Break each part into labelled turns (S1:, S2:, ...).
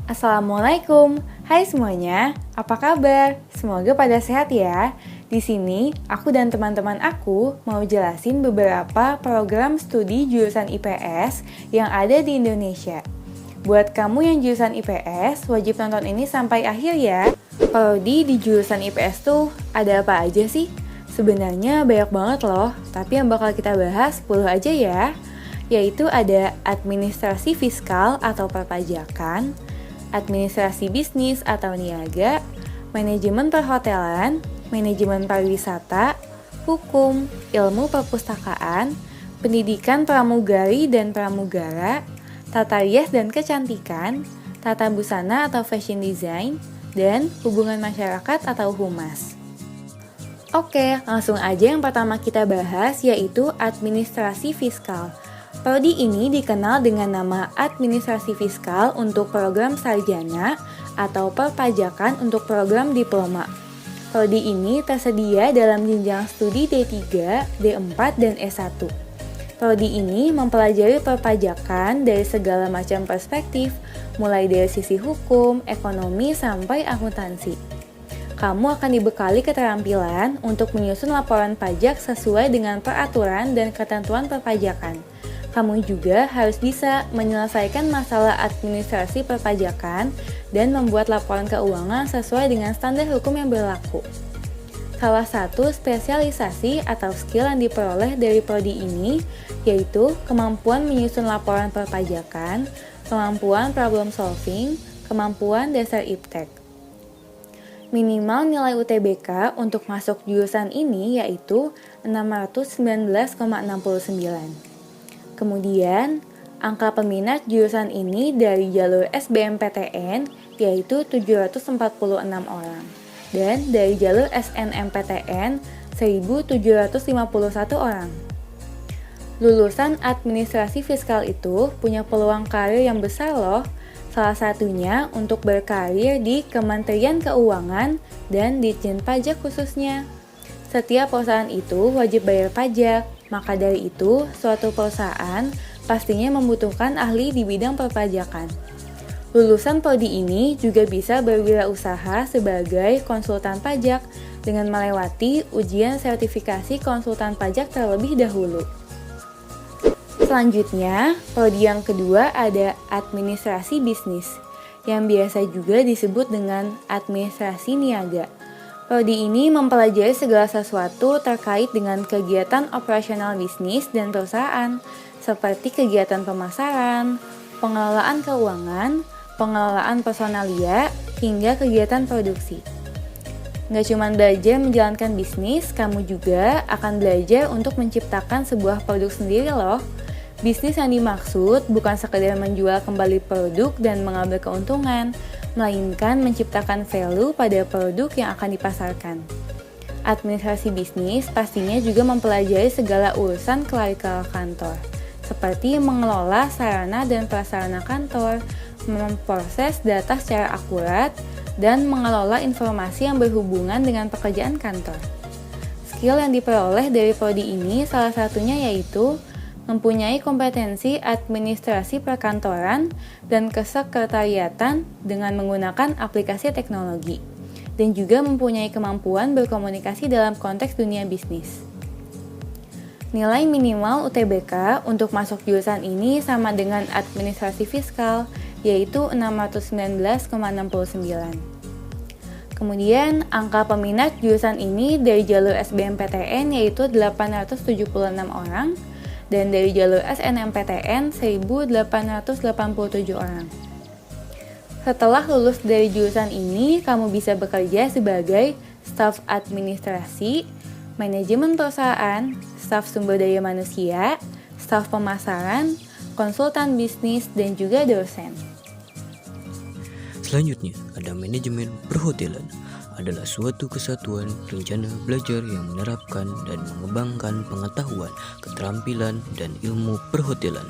S1: Assalamualaikum, hai semuanya, apa kabar? Semoga pada sehat ya. Di sini, aku dan teman-teman aku mau jelasin beberapa program studi jurusan IPS yang ada di Indonesia. Buat kamu yang jurusan IPS, wajib nonton ini sampai akhir ya. Prodi di jurusan IPS tuh ada apa aja sih? Sebenarnya banyak banget loh, tapi yang bakal kita bahas 10 aja ya. Yaitu ada administrasi fiskal atau perpajakan, administrasi bisnis atau niaga, manajemen perhotelan, manajemen pariwisata, hukum, ilmu perpustakaan, pendidikan pramugari dan pramugara, tata rias dan kecantikan, tata busana atau fashion design, dan hubungan masyarakat atau humas. Oke, langsung aja yang pertama kita bahas yaitu administrasi fiskal. Prodi ini dikenal dengan nama administrasi fiskal untuk program sarjana atau perpajakan untuk program diploma. Prodi ini tersedia dalam jenjang studi D3, D4, dan S1. Prodi ini mempelajari perpajakan dari segala macam perspektif, mulai dari sisi hukum, ekonomi, sampai akuntansi. Kamu akan dibekali keterampilan untuk menyusun laporan pajak sesuai dengan peraturan dan ketentuan perpajakan. Kamu juga harus bisa menyelesaikan masalah administrasi perpajakan dan membuat laporan keuangan sesuai dengan standar hukum yang berlaku. Salah satu spesialisasi atau skill yang diperoleh dari prodi ini yaitu kemampuan menyusun laporan perpajakan, kemampuan problem solving, kemampuan dasar iptek. Minimal nilai UTBK untuk masuk jurusan ini yaitu 619,69. Kemudian, angka peminat jurusan ini dari jalur SBMPTN yaitu 746 orang dan dari jalur SNMPTN 1.751 orang. Lulusan administrasi fiskal itu punya peluang karir yang besar loh, salah satunya untuk berkarir di Kementerian Keuangan dan Ditjen Pajak khususnya. Setiap perusahaan itu wajib bayar pajak, maka dari itu suatu perusahaan pastinya membutuhkan ahli di bidang perpajakan. Lulusan prodi ini juga bisa berwirausaha sebagai konsultan pajak dengan melewati ujian sertifikasi konsultan pajak terlebih dahulu. Selanjutnya, prodi yang kedua ada administrasi bisnis, yang biasa juga disebut dengan administrasi niaga. Prodi ini mempelajari segala sesuatu terkait dengan kegiatan operasional bisnis dan perusahaan, seperti kegiatan pemasaran, pengelolaan keuangan, pengelolaan personalia, hingga kegiatan produksi. Nggak cuma belajar menjalankan bisnis, kamu juga akan belajar untuk menciptakan sebuah produk sendiri loh. Bisnis yang dimaksud bukan sekedar menjual kembali produk dan mengambil keuntungan, melainkan menciptakan value pada produk yang akan dipasarkan. Administrasi bisnis pastinya juga mempelajari segala urusan klerikal kantor, seperti mengelola sarana dan prasarana kantor, memproses data secara akurat, dan mengelola informasi yang berhubungan dengan pekerjaan kantor. Skill yang diperoleh dari prodi ini salah satunya yaitu mempunyai kompetensi administrasi perkantoran dan kesekretariatan dengan menggunakan aplikasi teknologi, dan juga mempunyai kemampuan berkomunikasi dalam konteks dunia bisnis. Nilai minimal UTBK untuk masuk jurusan ini sama dengan administrasi fiskal, yaitu 619,69. Kemudian, angka peminat jurusan ini dari jalur SBMPTN yaitu 876 orang, dan dari jalur SNMPTN 1.887 orang. Setelah lulus dari jurusan ini, kamu bisa bekerja sebagai staf administrasi, manajemen perusahaan, staf sumber daya manusia, staf pemasaran, konsultan bisnis, dan juga dosen.
S2: Selanjutnya, ada manajemen perhotelan. Adalah suatu kesatuan rencana belajar yang menerapkan dan mengembangkan pengetahuan, keterampilan, dan ilmu perhotelan,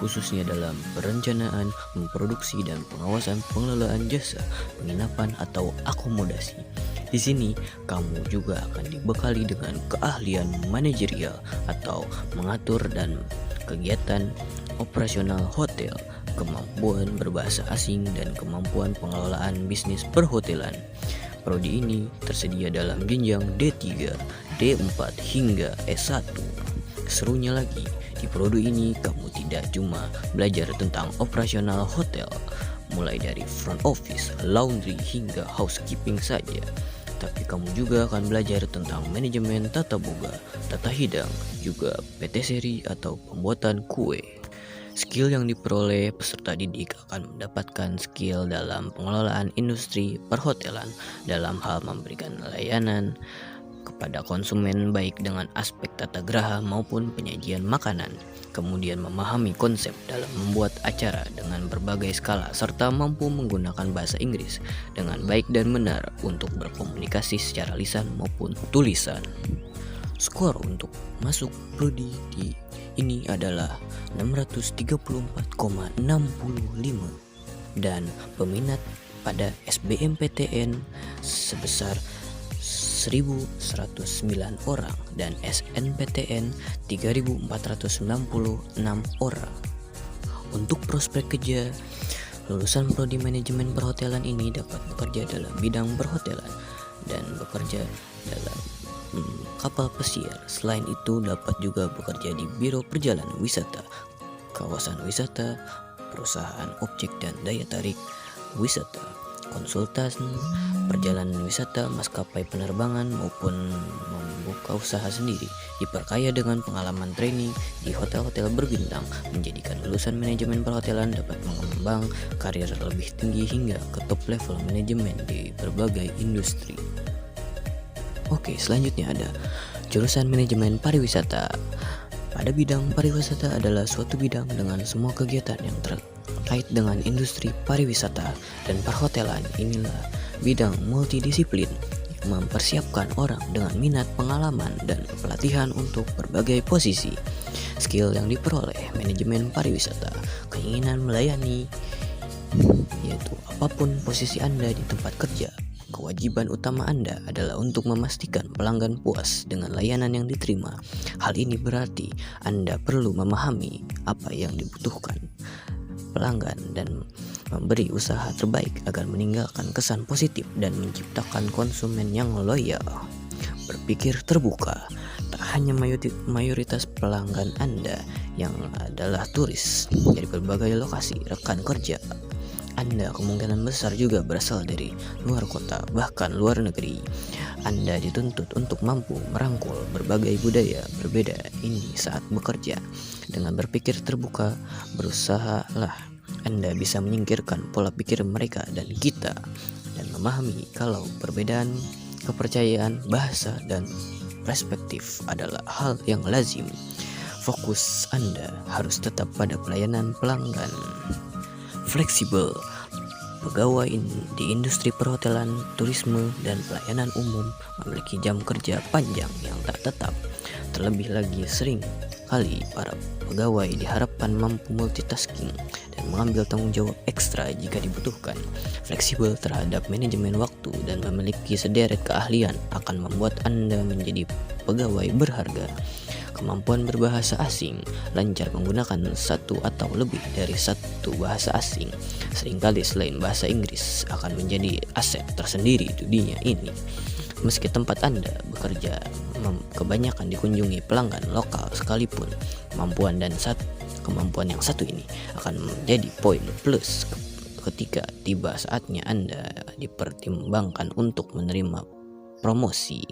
S2: khususnya dalam perencanaan, memproduksi, dan pengawasan pengelolaan jasa, penginapan, atau akomodasi. Di sini, kamu juga akan dibekali dengan keahlian manajerial atau mengatur dan kegiatan operasional hotel, kemampuan berbahasa asing, dan kemampuan pengelolaan bisnis perhotelan. Prodi ini tersedia dalam jenjang D3, D4 hingga S1. Serunya lagi, di prodi ini kamu tidak cuma belajar tentang operasional hotel, mulai dari front office, laundry hingga housekeeping saja, tapi kamu juga akan belajar tentang manajemen tata boga, tata hidang, juga PT seri atau pembuatan kue. Skill yang diperoleh peserta didik akan mendapatkan skill dalam pengelolaan industri perhotelan dalam hal memberikan layanan kepada konsumen baik dengan aspek tata geraha maupun penyajian makanan, kemudian memahami konsep dalam membuat acara dengan berbagai skala serta mampu menggunakan bahasa Inggris dengan baik dan benar untuk berkomunikasi secara lisan maupun tulisan. Skor untuk masuk prodi ini adalah 634,65 dan peminat pada SBMPTN sebesar 1.109 orang dan SNPTN 3.496 orang. Untuk prospek kerja, lulusan prodi manajemen perhotelan ini dapat bekerja dalam bidang perhotelan dan bekerja dalam kapal pesiar. Selain itu dapat juga bekerja di biro perjalanan wisata, kawasan wisata, perusahaan objek dan daya tarik wisata, konsultan perjalanan wisata, maskapai penerbangan maupun membuka usaha sendiri. Diperkaya dengan pengalaman training di hotel-hotel berbintang, menjadikan lulusan manajemen perhotelan dapat mengembang karir lebih tinggi hingga ke top level manajemen di berbagai industri. Oke, selanjutnya ada jurusan manajemen pariwisata. Pada bidang pariwisata adalah suatu bidang dengan semua kegiatan yang terkait dengan industri pariwisata dan perhotelan. Inilah bidang multidisiplin yang mempersiapkan orang dengan minat, pengalaman, dan pelatihan untuk berbagai posisi. Skill yang diperoleh manajemen pariwisata, keinginan melayani, yaitu apapun posisi Anda di tempat kerja. Kewajiban utama Anda adalah untuk memastikan pelanggan puas dengan layanan yang diterima. Hal ini berarti Anda perlu memahami apa yang dibutuhkan pelanggan dan memberi usaha terbaik agar meninggalkan kesan positif dan menciptakan konsumen yang loyal. Berpikir terbuka, tak hanya mayoritas pelanggan Anda yang adalah turis dari berbagai lokasi rekan kerja. Anda kemungkinan besar juga berasal dari luar kota, bahkan luar negeri. Anda dituntut untuk mampu merangkul berbagai budaya berbeda ini saat bekerja. Dengan berpikir terbuka, berusahalah Anda bisa menyingkirkan pola pikir mereka dan kita, dan memahami kalau perbedaan kepercayaan, bahasa, dan perspektif adalah hal yang lazim. Fokus Anda harus tetap pada pelayanan pelanggan. Fleksibel, pegawai di industri perhotelan, turisme, dan pelayanan umum memiliki jam kerja panjang yang tak tetap. Terlebih lagi sering kali para pegawai diharapkan mampu multitasking dan mengambil tanggung jawab ekstra jika dibutuhkan. Fleksibel terhadap manajemen waktu dan memiliki sederet keahlian akan membuat Anda menjadi pegawai berharga. Kemampuan berbahasa asing, lancar menggunakan satu atau lebih dari satu bahasa asing, seringkali selain bahasa Inggris, akan menjadi aset tersendiri di dunia ini. Meski tempat Anda bekerja kebanyakan dikunjungi pelanggan lokal sekalipun, kemampuan yang satu ini akan menjadi poin plus ketika tiba saatnya Anda dipertimbangkan untuk menerima promosi.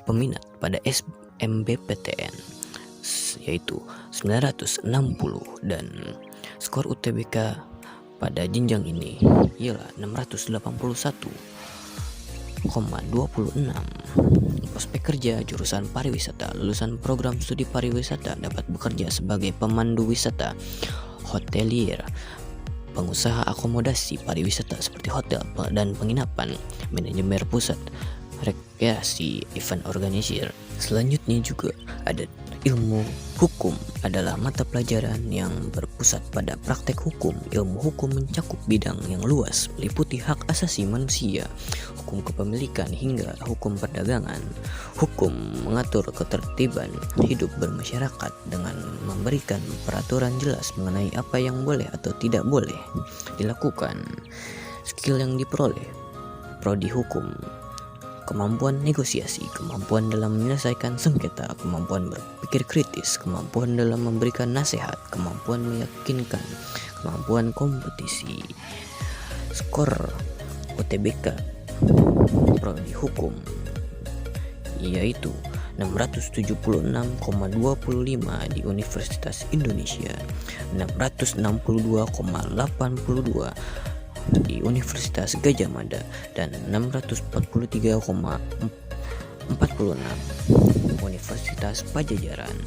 S2: Peminat pada SBMPTN yaitu 960 dan skor UTBK pada jenjang ini ialah 681,26. Prospek kerja jurusan pariwisata, lulusan program studi pariwisata dapat bekerja sebagai pemandu wisata, hotelier, pengusaha akomodasi pariwisata seperti hotel dan penginapan, manajemen pusat rekreasi, event organizer. Selanjutnya juga ada Ilmu hukum adalah mata pelajaran yang berpusat pada praktek hukum. Ilmu hukum mencakup bidang yang luas, meliputi hak asasi manusia, hukum kepemilikan hingga hukum perdagangan. Hukum mengatur ketertiban hidup bermasyarakat dengan memberikan peraturan jelas mengenai apa yang boleh atau tidak boleh dilakukan. Skill yang diperoleh prodi hukum: kemampuan negosiasi, kemampuan dalam menyelesaikan sengketa, kemampuan berpikir kritis, kemampuan dalam memberikan nasihat, kemampuan meyakinkan, kemampuan kompetisi. Skor UTBK prodi hukum yaitu 676,25 di Universitas Indonesia, 662,82 di Universitas Gadjah Mada, dan 643,46 Universitas Pajajaran.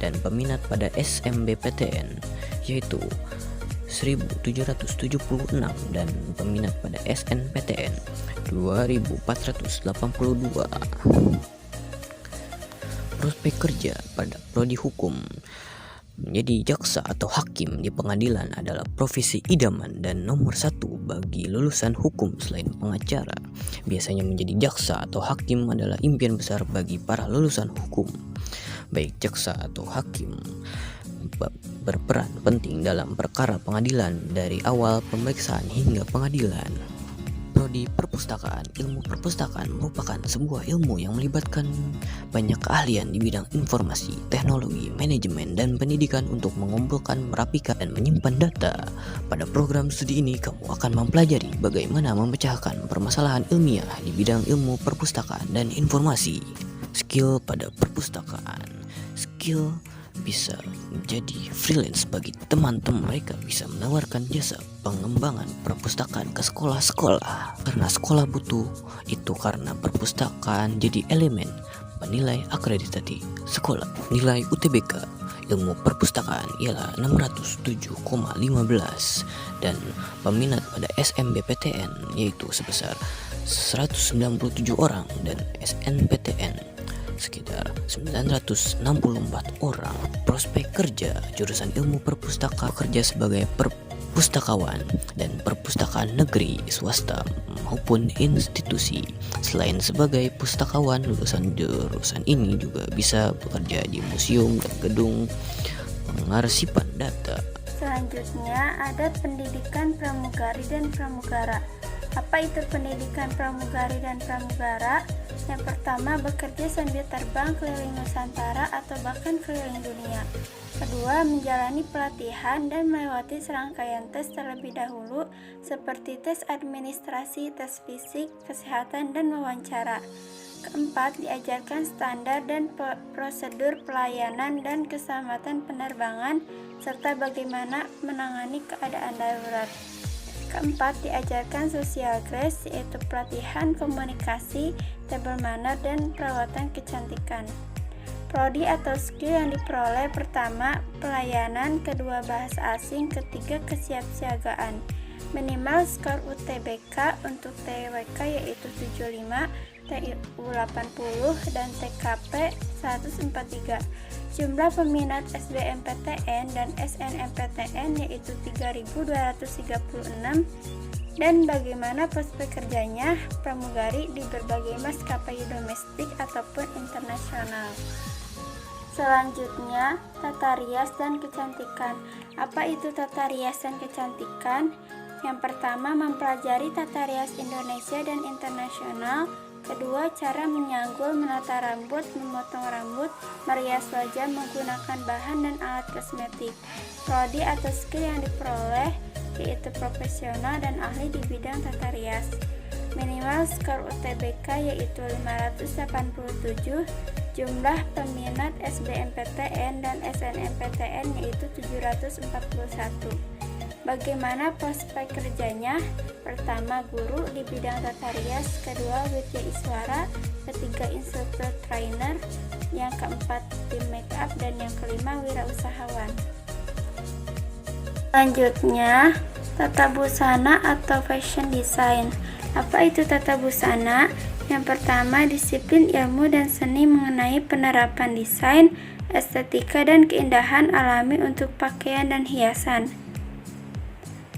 S2: Dan peminat pada SMBPTN yaitu 1776 dan peminat pada SNPTN 2482. Prospek kerja pada prodi hukum: menjadi jaksa atau hakim di pengadilan adalah profesi idaman dan nomor satu bagi lulusan hukum selain pengacara. Biasanya menjadi jaksa atau hakim adalah impian besar bagi para lulusan hukum. Baik jaksa atau hakim berperan penting dalam perkara pengadilan dari awal pemeriksaan hingga pengadilan. Prodi perpustakaan: ilmu perpustakaan merupakan sebuah ilmu yang melibatkan banyak keahlian di bidang informasi, teknologi, manajemen, dan pendidikan untuk mengumpulkan, merapikan, dan menyimpan data. Pada program studi ini, kamu akan mempelajari bagaimana memecahkan permasalahan ilmiah di bidang ilmu perpustakaan dan informasi. Skill pada perpustakaan: skill bisa menjadi freelance bagi teman-teman. Mereka bisa menawarkan jasa pengembangan perpustakaan ke sekolah-sekolah karena sekolah butuh itu, karena perpustakaan jadi elemen penilai akreditasi sekolah. Nilai UTBK ilmu perpustakaan ialah 607,15 dan peminat pada SMBPTN yaitu sebesar 197 orang dan SNPTN sekitar 964 orang. Prospek kerja: jurusan ilmu perpustakaan bekerja sebagai perpustakawan dan perpustakaan negeri, swasta maupun institusi. Selain sebagai pustakawan, lulusan jurusan ini juga bisa bekerja di museum dan gedung pengarsipan data.
S3: Selanjutnya ada pendidikan pramugari dan pramugara. Apa itu pendidikan pramugari dan pramugara? Yang pertama, bekerja sambil terbang keliling Nusantara atau bahkan keliling dunia. Kedua, menjalani pelatihan dan melewati serangkaian tes terlebih dahulu seperti tes administrasi, tes fisik, kesehatan, dan wawancara. Keempat, diajarkan standar dan prosedur pelayanan dan keselamatan penerbangan serta bagaimana menangani keadaan darurat. Keempat, diajarkan social grace, yaitu pelatihan komunikasi, table manner, dan perawatan kecantikan. Prodi atau skill yang diperoleh: pertama, pelayanan, kedua, bahasa asing, ketiga, kesiapsiagaan. Minimal skor UTBK untuk TWK yaitu 75, TIU 80, dan TKP 143. Jumlah peminat SBMPTN dan SNMPTN yaitu 3.236. Dan bagaimana prospek kerjanya pramugari di berbagai maskapai domestik ataupun internasional. Selanjutnya, tata rias dan kecantikan. Apa itu tata rias dan kecantikan? Yang pertama, mempelajari tata rias Indonesia dan internasional. Kedua, cara menyanggul, menata rambut, memotong rambut, merias wajah menggunakan bahan dan alat kosmetik. Prodi atau skill yang diperoleh yaitu profesional dan ahli di bidang tata rias. Minimal skor UTBK yaitu 587. Jumlah peminat SBMPTN dan SNMPTN yaitu 741. Bagaimana prospek kerjanya? Pertama, guru di bidang tata rias, kedua, Widya Iswara, ketiga, instruktur trainer, yang keempat, tim makeup, dan yang kelima, wirausahawan. Selanjutnya, tata busana atau fashion design. Apa itu tata busana? Yang pertama, disiplin ilmu dan seni mengenai penerapan desain, estetika dan keindahan alami untuk pakaian dan hiasan.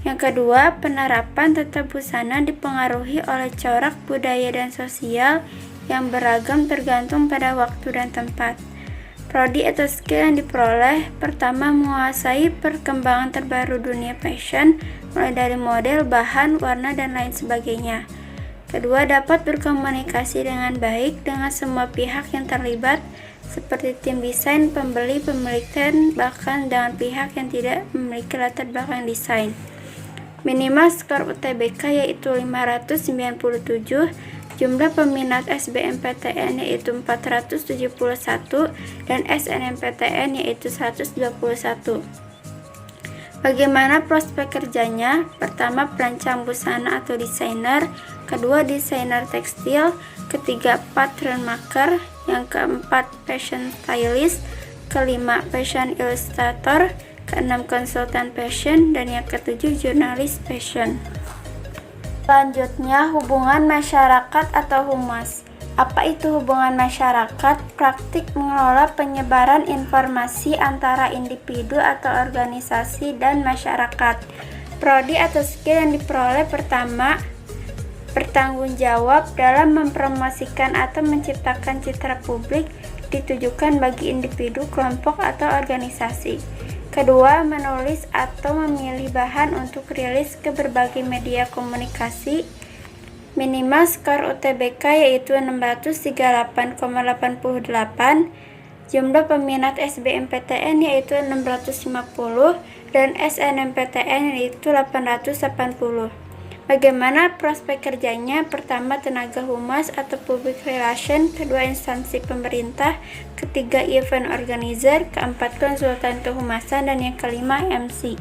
S3: Yang kedua, penerapan tata busana dipengaruhi oleh corak budaya dan sosial yang beragam tergantung pada waktu dan tempat. Prodi atau skill yang diperoleh, pertama menguasai perkembangan terbaru dunia fashion, mulai dari model, bahan, warna, dan lain sebagainya. Kedua, dapat berkomunikasi dengan baik dengan semua pihak yang terlibat, seperti tim desain, pembeli, pemilik brand, bahkan dengan pihak yang tidak memiliki latar belakang desain. Minimal skor UTBK yaitu 597, jumlah peminat SBMPTN yaitu 471 dan SNMPTN yaitu 121. Bagaimana prospek kerjanya? Pertama, perancang busana atau desainer, kedua desainer tekstil, ketiga pattern maker, yang keempat fashion stylist, kelima fashion illustrator, keenam konsultan fashion, dan yang ketujuh jurnalis fashion. Selanjutnya, hubungan masyarakat atau humas. Apa itu hubungan masyarakat? Praktik mengelola penyebaran informasi antara individu atau organisasi dan masyarakat. Prodi atau skill yang diperoleh, pertama, bertanggung jawab dalam mempromosikan atau menciptakan citra publik ditujukan bagi individu, kelompok, atau organisasi. Kedua, menulis atau memilih bahan untuk rilis ke berbagai media komunikasi. Minimal skor UTBK yaitu 638,88, jumlah peminat SBMPTN yaitu 650 dan SNMPTN yaitu 880. Bagaimana prospek kerjanya? Pertama, tenaga humas atau public relation, kedua, instansi pemerintah, ketiga, event organizer, keempat, konsultan kehumasan, dan yang kelima, MC.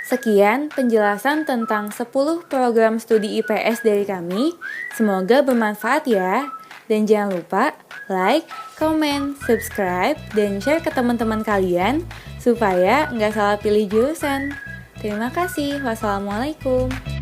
S1: Sekian penjelasan tentang 10 program studi IPS dari kami. Semoga bermanfaat ya. Dan jangan lupa like, comment, subscribe, dan share ke teman-teman kalian supaya nggak salah pilih jurusan. Terima kasih. Wassalamualaikum.